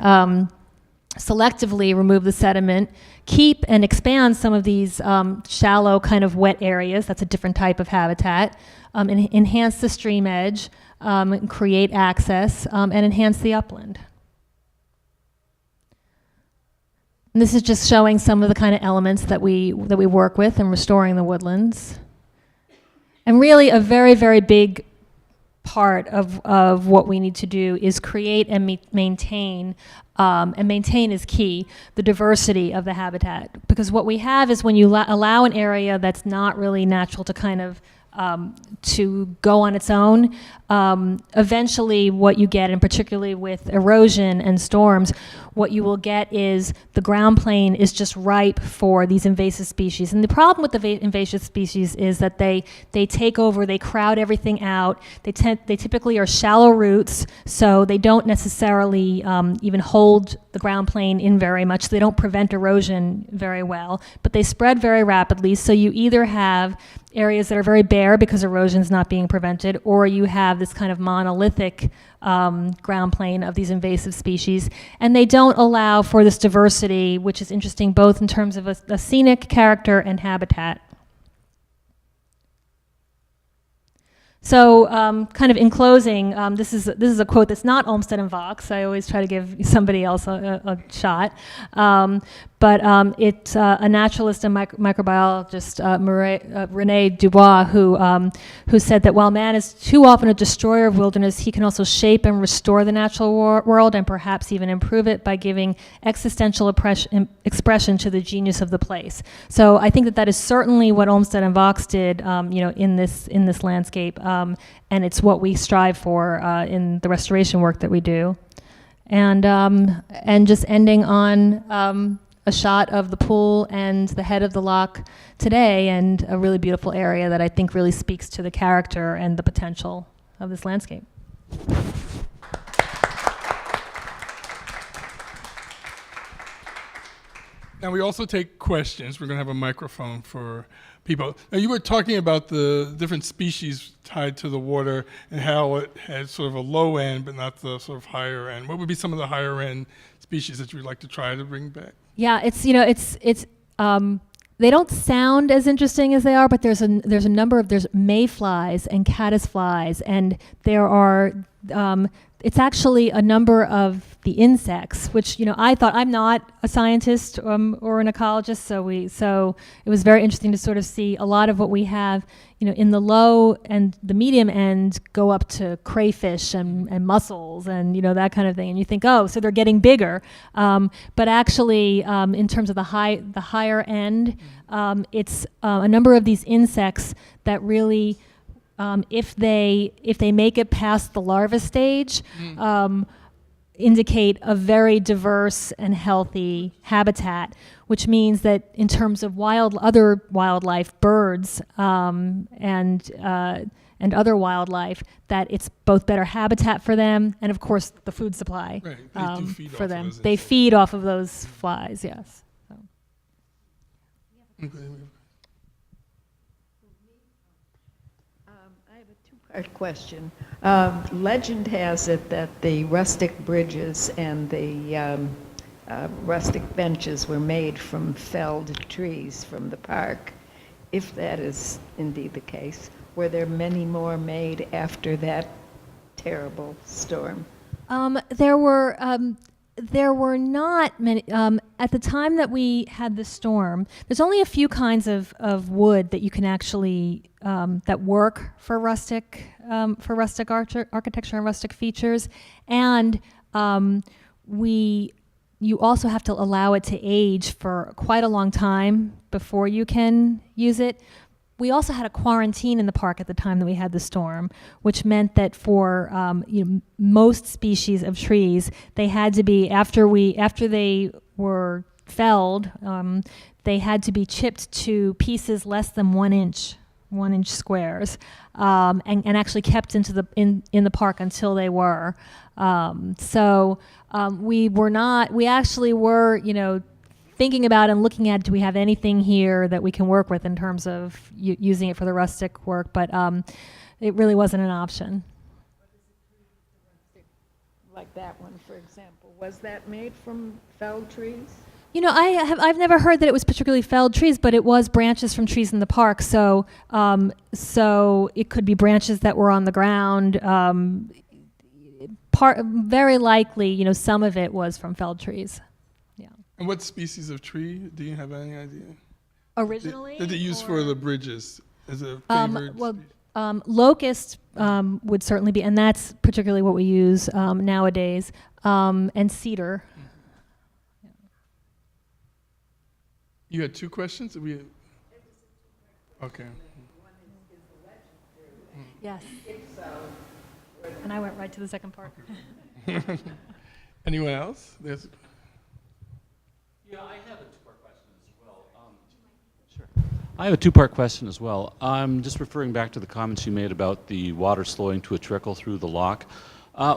[SPEAKER 3] selectively remove the sediment, keep and expand some of these shallow kind of wet areas. That's a different type of habitat. Enhance the stream edge, create access, and enhance the upland. And this is just showing some of the kind of elements that we work with in restoring the woodlands. And really a very, very big part of what we need to do is create and maintain, and maintain is key, the diversity of the habitat. Because what we have is when you allow an area that's not really natural to kind of to go on its own, eventually what you get, and particularly with erosion and storms, what you will get is the ground plane is just ripe for these invasive species. And the problem with the invasive species is that they take over, they crowd everything out. They typically are shallow roots, so they don't necessarily even hold the ground plane in very much. They don't prevent erosion very well, but they spread very rapidly. So you either have areas that are very bare because erosion is not being prevented, or you have this kind of monolithic ground plane of these invasive species, and they don't allow for this diversity, which is interesting both in terms of a scenic character and habitat. So kind of in closing, this is a quote that's not Olmsted and Vox. I always try to give somebody else a shot. But it's a naturalist and microbiologist, René Dubois, who said that while man is too often a destroyer of wilderness, he can also shape and restore the natural world and perhaps even improve it by giving existential expression to the genius of the place. So I think that is certainly what Olmsted and Vox did, in this landscape, and it's what we strive for in the restoration work that we do. And just ending on a shot of the pool and the head of the lock today, and a really beautiful area that I think really speaks to the character and the potential of this landscape.
[SPEAKER 2] And we also take questions. We're going to have a microphone for people. Now, you were talking about the different species tied to the water and how it has sort of a low end, but not the sort of higher end. What would be some of the higher end species that you would like to try to bring back?
[SPEAKER 3] Yeah, it's they don't sound as interesting as they are, but there's a number of, there's mayflies and caddisflies, and there are it's actually a number of the insects, which I thought, I'm not a scientist or an ecologist, so it was very interesting to sort of see a lot of what we have in the low and the medium end go up to crayfish and mussels and that kind of thing, and you think, oh, so they're getting bigger, but actually in terms of the higher end, it's a number of these insects that really, if they make it past the larva stage, indicate a very diverse and healthy habitat, which means that in terms of other wildlife, birds and other wildlife, that it's both better habitat for them and, of course, the food supply for them. They feed off of those flies, yes. So.
[SPEAKER 4] I have two Two-part question. Legend has it that the rustic bridges and the rustic benches were made from felled trees from the park. If that is indeed the case, were there many more made after that terrible storm?
[SPEAKER 3] There were not many. At the time that we had the storm, there's only a few kinds of wood that you can actually that work for rustic architecture and rustic features, and you also have to allow it to age for quite a long time before you can use it. We also had a quarantine in the park at the time that we had the storm, which meant that for most species of trees, they had to be after they were felled, they had to be chipped to pieces less than 1 inch squares, and actually kept in the park until they were. We actually were, thinking about and looking at, do we have anything here that we can work with in terms of using it for the rustic work, but it really wasn't an option.
[SPEAKER 4] Like that one, for example. Was that made from felled trees?
[SPEAKER 3] I've never heard that it was particularly felled trees, but it was branches from trees in the park. So it could be branches that were on the ground. Very likely, some of it was from felled trees. Yeah.
[SPEAKER 2] And what species of tree? Do you have any idea?
[SPEAKER 3] Originally?
[SPEAKER 2] That they use for the bridges as a favored species?
[SPEAKER 3] Locust would certainly be, and that's particularly what we use nowadays, and cedar.
[SPEAKER 2] You had two questions? Okay.
[SPEAKER 3] Yes. And I went right to the second part.
[SPEAKER 2] Anyone else?
[SPEAKER 5] Yeah, I have a two-part question as well. Sure. I have a two-part question as well. I'm just referring back to the comments you made about the water slowing to a trickle through the lock.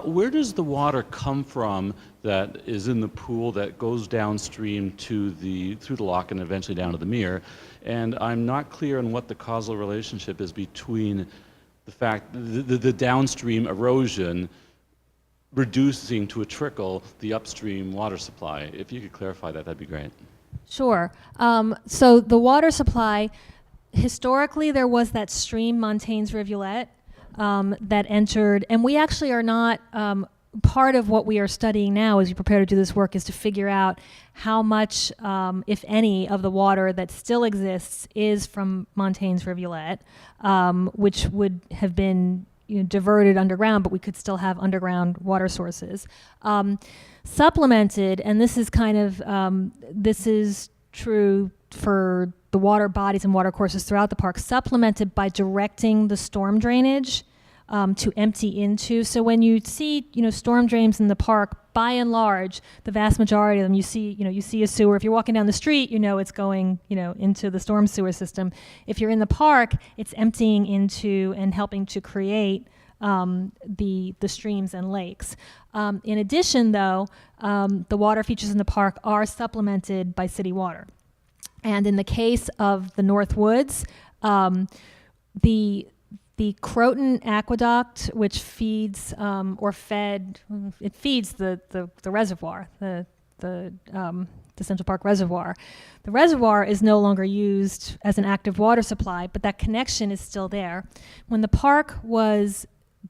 [SPEAKER 5] Where does the water come from that is in the pool that goes downstream through the lock and eventually down to the mere? And I'm not clear on what the causal relationship is between the fact the downstream erosion reducing to a trickle the upstream water supply. If you could clarify that, that'd be great.
[SPEAKER 3] Sure. So the water supply, historically there was that stream, Montaigne's Rivulet, that entered, and we actually are not, part of what we are studying now as we prepare to do this work is to figure out how much, if any, of the water that still exists is from Montaigne's Rivulet, which would have been diverted underground, but we could still have underground water sources. Supplemented, and this is kind of, this is true for the water bodies and water courses throughout the park, supplemented by directing the storm drainage to empty into. So when you see, storm drains in the park, by and large, the vast majority of them, you see a sewer. If you're walking down the street, it's going, into the storm sewer system. If you're in the park, it's emptying into and helping to create the streams and lakes. In addition, though, the water features in the park are supplemented by city water. And in the case of the North Woods, the Croton Aqueduct, which feeds it feeds the reservoir, the Central Park Reservoir. The reservoir is no longer used as an active water supply, but that connection is still there. When the park was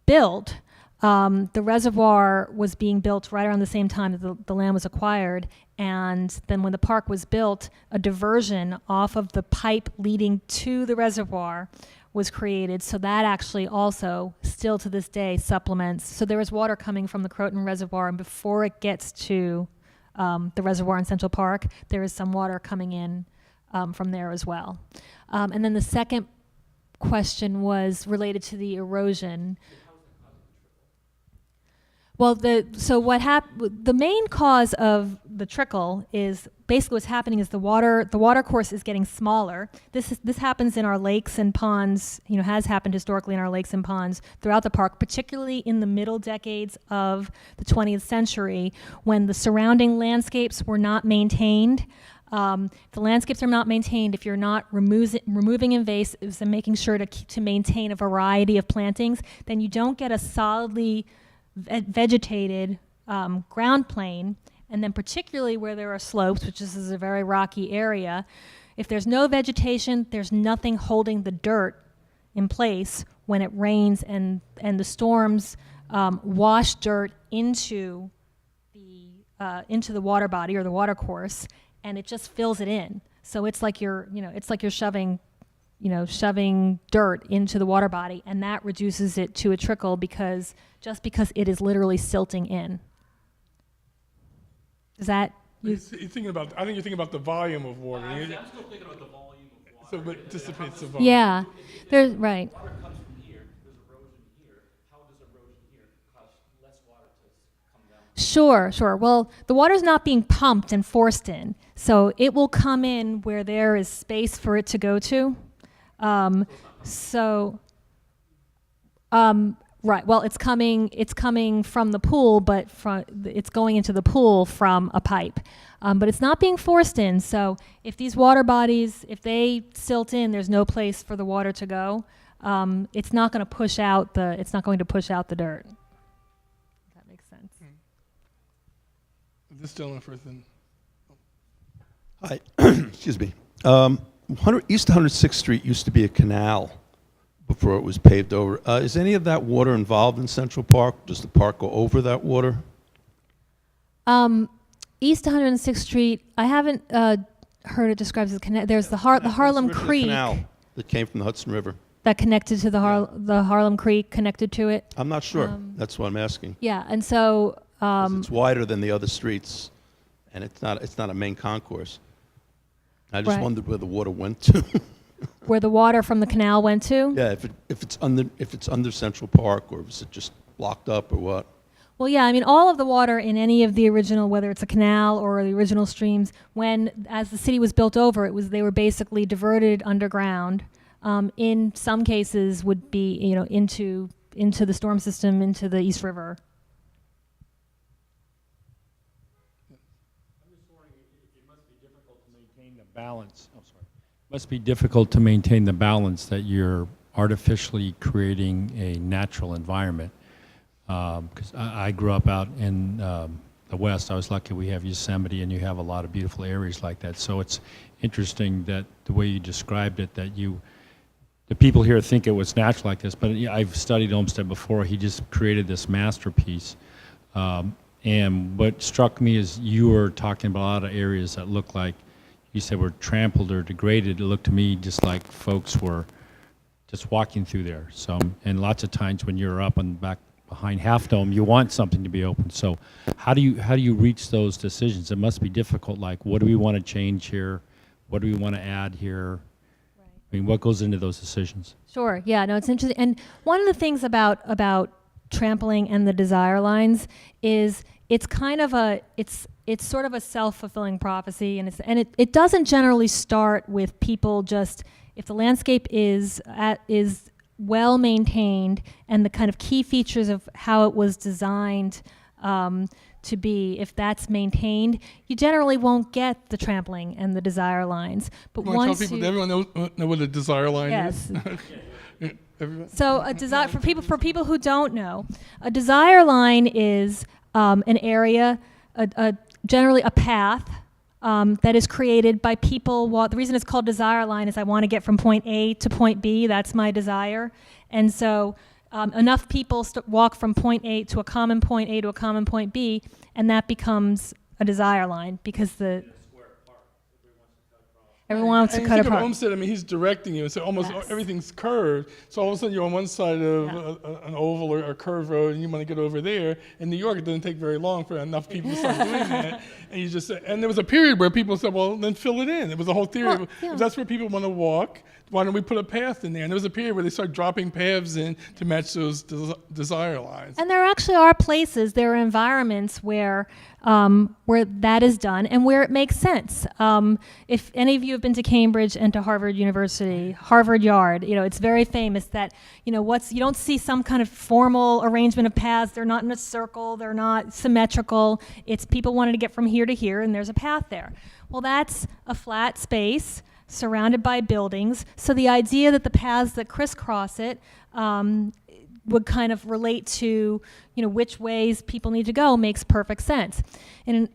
[SPEAKER 3] built, the reservoir was being built right around the same time that the land was acquired, and then when the park was built, a diversion off of the pipe leading to the reservoir was created, so that actually also, still to this day, supplements. So there is water coming from the Croton Reservoir, and before it gets to the reservoir in Central Park, there is some water coming in from there as well. And then the second question was related to the erosion. Well, the main cause of the trickle is basically what's happening is the water course is getting smaller. This happens in our lakes and ponds, has happened historically in our lakes and ponds throughout the park, particularly in the middle decades of the 20th century when the surrounding landscapes were not maintained. if the landscapes are not maintained, if you're not removing invasives and making sure to maintain a variety of plantings, then you don't get a solidly vegetated ground plane. And then particularly where there are slopes, which this is a very rocky area, if there's no vegetation, there's nothing holding the dirt in place when it rains and the storms wash dirt into the water body or the water course, and it just fills it in. So it's like you're shoving dirt into the water body, and that reduces it to a trickle because it is literally silting in. Is that
[SPEAKER 2] You're thinking about, I think you're thinking about the volume of water.
[SPEAKER 5] I'm still thinking about the volume of water.
[SPEAKER 2] So it dissipates the volume.
[SPEAKER 3] Yeah, there's right.
[SPEAKER 5] Water comes from here, there's erosion here. How does erosion here cause less water to come down?
[SPEAKER 3] Sure. Well, the water's not being pumped and forced in, so it will come in where there is space for it to go to. Right. Well, it's coming from the pool, but it's going into the pool from a pipe. But it's not being forced in. So if these water bodies, if they silt in, there's no place for the water to go. It's not going to push out the dirt. If that makes sense.
[SPEAKER 2] This gentleman first, then.
[SPEAKER 6] Hi, excuse me. East 106th Street used to be a canal before it was paved over. Is any of that water involved in Central Park? Does the park go over that water?
[SPEAKER 3] East 106th Street, I haven't heard it described as a canal. There's the Harlem
[SPEAKER 6] It's originally
[SPEAKER 3] Creek
[SPEAKER 6] a canal that came from the Hudson River.
[SPEAKER 3] that connected to the Harlem Creek connected to it.
[SPEAKER 6] I'm not sure. That's what I'm asking.
[SPEAKER 3] Yeah, and so
[SPEAKER 6] 'Cause it's wider than the other streets, and it's not a main concourse. I just
[SPEAKER 3] Right.
[SPEAKER 6] wondered where the water went to.
[SPEAKER 3] where the water from the canal went to.
[SPEAKER 6] Yeah, if it's under Central Park, or is it just blocked up, or what?
[SPEAKER 3] Well, yeah, I mean, all of the water in any of the original, whether it's a canal or the original streams, as the city was built over, they were basically diverted underground. In some cases, would be into the storm system, into the East River.
[SPEAKER 7] I'm just wondering, it must be difficult to maintain the balance. Oh, sorry. Must be difficult to maintain the balance that you're artificially creating a natural environment. Because I grew up out in the West. I was lucky we have Yosemite, and you have a lot of beautiful areas like that. So it's interesting that the way you described it, that the people here think it was natural like this, but I've studied Olmsted before. He just created this masterpiece. And what struck me is you were talking about a lot of areas that look like, you said, were trampled or degraded. It looked to me just like folks were just walking through there. So, and lots of times when you're up and back behind Half Dome, you want something to be open. So how do you reach those decisions? It must be difficult. Like, what do we want to change here? What do we want to add here? Right. I mean, what goes into those decisions?
[SPEAKER 3] Sure. Yeah. No, it's interesting. And one of the things about trampling and the desire lines is it's kind of it's sort of a self-fulfilling prophecy, and it doesn't generally start with people just, if the landscape is well maintained and the kind of key features of how it was designed to be, if that's maintained, you generally won't get the trampling and the desire lines. But once
[SPEAKER 2] Everyone know what a desire line
[SPEAKER 3] yes.
[SPEAKER 2] is? Everyone?
[SPEAKER 3] So a desire for people who don't know, a desire line is an area, generally a path that is created by people. The reason it's called desire line is I want to get from point A to point B. That's my desire. And so enough people walk from point A to a common point A to a common point B, and that becomes a desire line because everyone wants to cut
[SPEAKER 2] think
[SPEAKER 3] apart.
[SPEAKER 2] of Olmsted, I mean, he's directing you, and so almost
[SPEAKER 3] Yes.
[SPEAKER 2] everything's curved. So all of a sudden you're on one side of an oval or a curved road, and you want to get over there. In New York, it doesn't take very long for enough people to start doing that. And there was a period where people said, well, then fill it in. It was a whole theory.
[SPEAKER 3] Well, yeah.
[SPEAKER 2] If that's where people want to walk, why don't we put a path in there? And there was a period where they started dropping paths in to match those desire lines.
[SPEAKER 3] And there actually are places, there are environments where that is done and where it makes sense. If any of you have been to Cambridge and to Harvard University, Harvard Yard, it's very famous that, you don't see some kind of formal arrangement of paths. They're not in a circle. They're not symmetrical. It's people wanting to get from here to here, and there's a path there. Well, that's a flat space surrounded by buildings. So the idea that the paths that crisscross it would kind of relate to, which ways people need to go makes perfect sense. In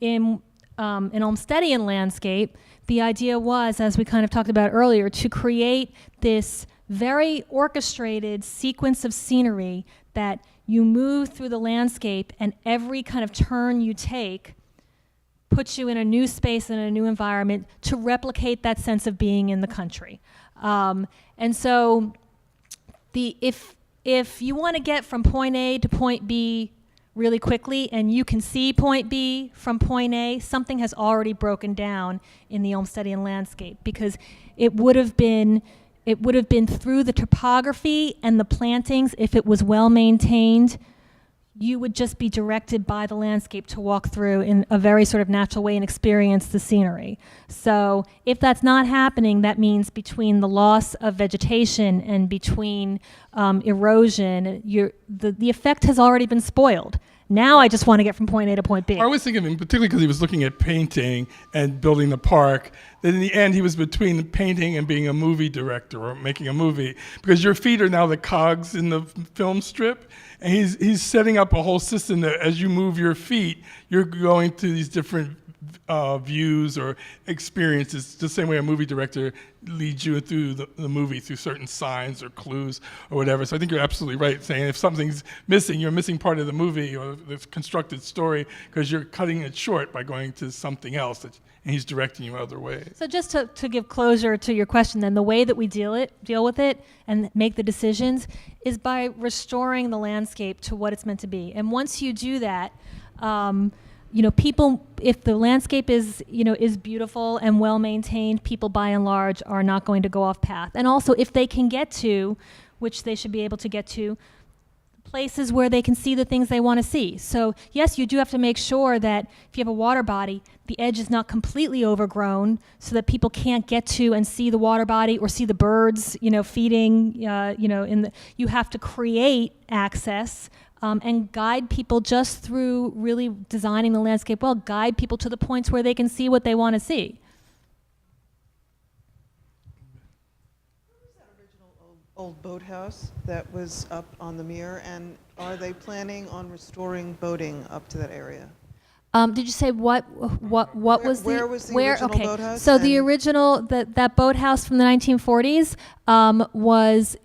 [SPEAKER 3] Olmstedian landscape, the idea was, as we kind of talked about earlier, to create this very orchestrated sequence of scenery that you move through the landscape, and every kind of turn you take puts you in a new space and a new environment to replicate that sense of being in the country. And so if you want to get from point A to point B really quickly, and you can see point B from point A, something has already broken down in the Olmstedian landscape, because it would have been through the topography and the plantings. If it was well maintained, you would just be directed by the landscape to walk through in a very sort of natural way and experience the scenery. So if that's not happening, that means between the loss of vegetation and between erosion, the effect has already been spoiled. Now I just want to get from point A to point B.
[SPEAKER 2] I was thinking, particularly because he was looking at painting and building the park, that in the end he was between painting and being a movie director or making a movie, because your feet are now the cogs in the film strip, and he's setting up a whole system that as you move your feet, you're going to these different views or experiences, the same way a movie director leads you through the movie through certain signs or clues or whatever. So I think you're absolutely right saying if something's missing, you're missing part of the movie or the constructed story because you're cutting it short by going to something else, and he's directing you other ways.
[SPEAKER 3] So just to give closure to your question, then, the way that we deal with it and make the decisions is by restoring the landscape to what it's meant to be. And once you do that, people, if the landscape is beautiful and well maintained, people by and large are not going to go off path. And also, if they can get to, which they should be able to get to, places where they can see the things they want to see. So yes, you do have to make sure that if you have a water body, the edge is not completely overgrown so that people can't get to and see the water body or see the birds, feeding, you have to create access and guide people just through really designing the landscape well, guide people to the points where they can see what they want to see.
[SPEAKER 8] Old boathouse that was up on the Mere, and are they planning on restoring boating up to that area?
[SPEAKER 3] Did you say what was
[SPEAKER 8] where was the original
[SPEAKER 3] okay.
[SPEAKER 8] boathouse?
[SPEAKER 3] So the original that boathouse from the 1940s was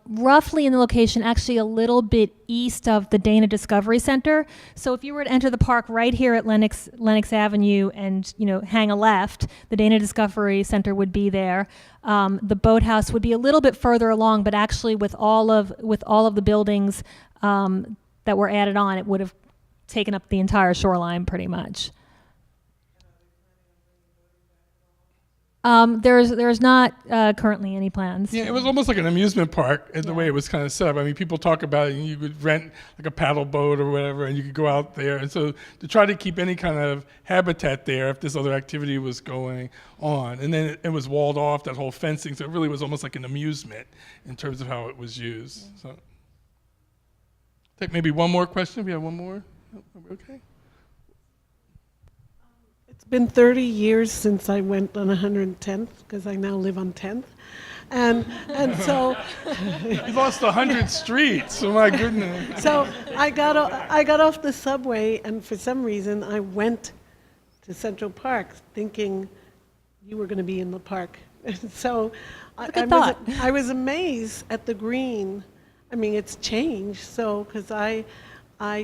[SPEAKER 3] roughly in the location, actually a little bit east of the Dana Discovery Center. So if you were to enter the park right here at Lenox Avenue and hang a left, the Dana Discovery Center would be there. The boathouse would be a little bit further along, but actually with all of the buildings that were added on, it would have taken up the entire shoreline pretty much. There's not currently any plans.
[SPEAKER 2] Yeah, it was almost like an amusement park the way it was kind of set up. I mean, people talk about it, and you would rent like a paddle boat or whatever, and you could go out there. And so to try to keep any kind of habitat there if this other activity was going on. And then it was walled off, that whole fencing, so it really was almost like an amusement in terms of how it was used. Yeah. So take maybe one more question. We have one more? Okay.
[SPEAKER 9] It's been 30 years since I went on 110th, because I now live on 10th. And so...
[SPEAKER 2] You lost 100 streets, oh my goodness.
[SPEAKER 9] So I got off the subway, and for some reason I went to Central Park thinking you were going to be in the park. So I was amazed at the green. I mean, it's changed, so, because I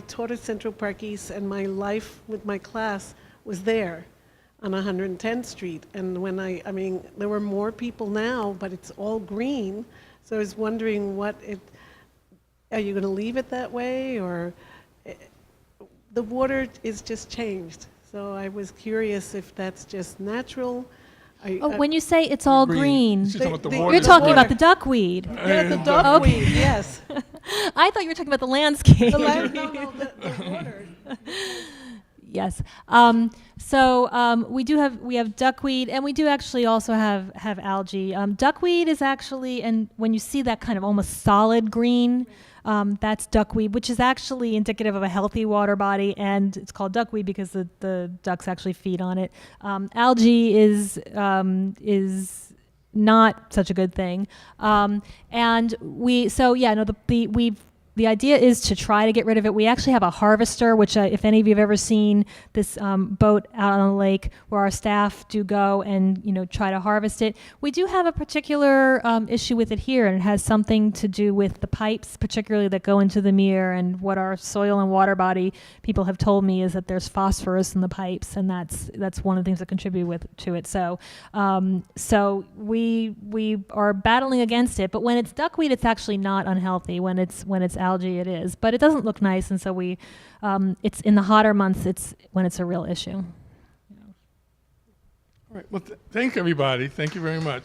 [SPEAKER 9] taught at Central Park East, and my life with my class was there on 110th Street. And when I mean, there were more people now, but it's all green. So I was wondering are you going to leave it that way, or the water is just changed. So I was curious if that's just natural,
[SPEAKER 3] Oh, when you say it's all green,
[SPEAKER 2] She's talking about the
[SPEAKER 9] The-
[SPEAKER 2] water.
[SPEAKER 3] you're talking about the
[SPEAKER 9] water.
[SPEAKER 3] duckweed.
[SPEAKER 9] Yeah, the duckweed, yes.
[SPEAKER 3] I thought you were talking about the landscape.
[SPEAKER 9] No, the water.
[SPEAKER 3] Yes. We have duckweed, and we do actually also have algae. Duckweed is actually, and when you see that kind of almost solid green, that's duckweed, which is actually indicative of a healthy water body, and it's called duckweed because the ducks actually feed on it. Algae is not such a good thing, the idea is to try to get rid of it. We actually have a harvester, which if any of you have ever seen this boat out on the lake where our staff do go and try to harvest it. We do have a particular issue with it here, and it has something to do with the pipes, particularly that go into the mere. And what our soil and water body people have told me is that there's phosphorus in the pipes, and that's one of the things that contribute to it. So we are battling against it. But when it's duckweed, it's actually not unhealthy. When it's algae, it is, but it doesn't look nice, and so it's in the hotter months. It's when it's a real issue.
[SPEAKER 2] All right. Well, thank everybody. Thank you very much.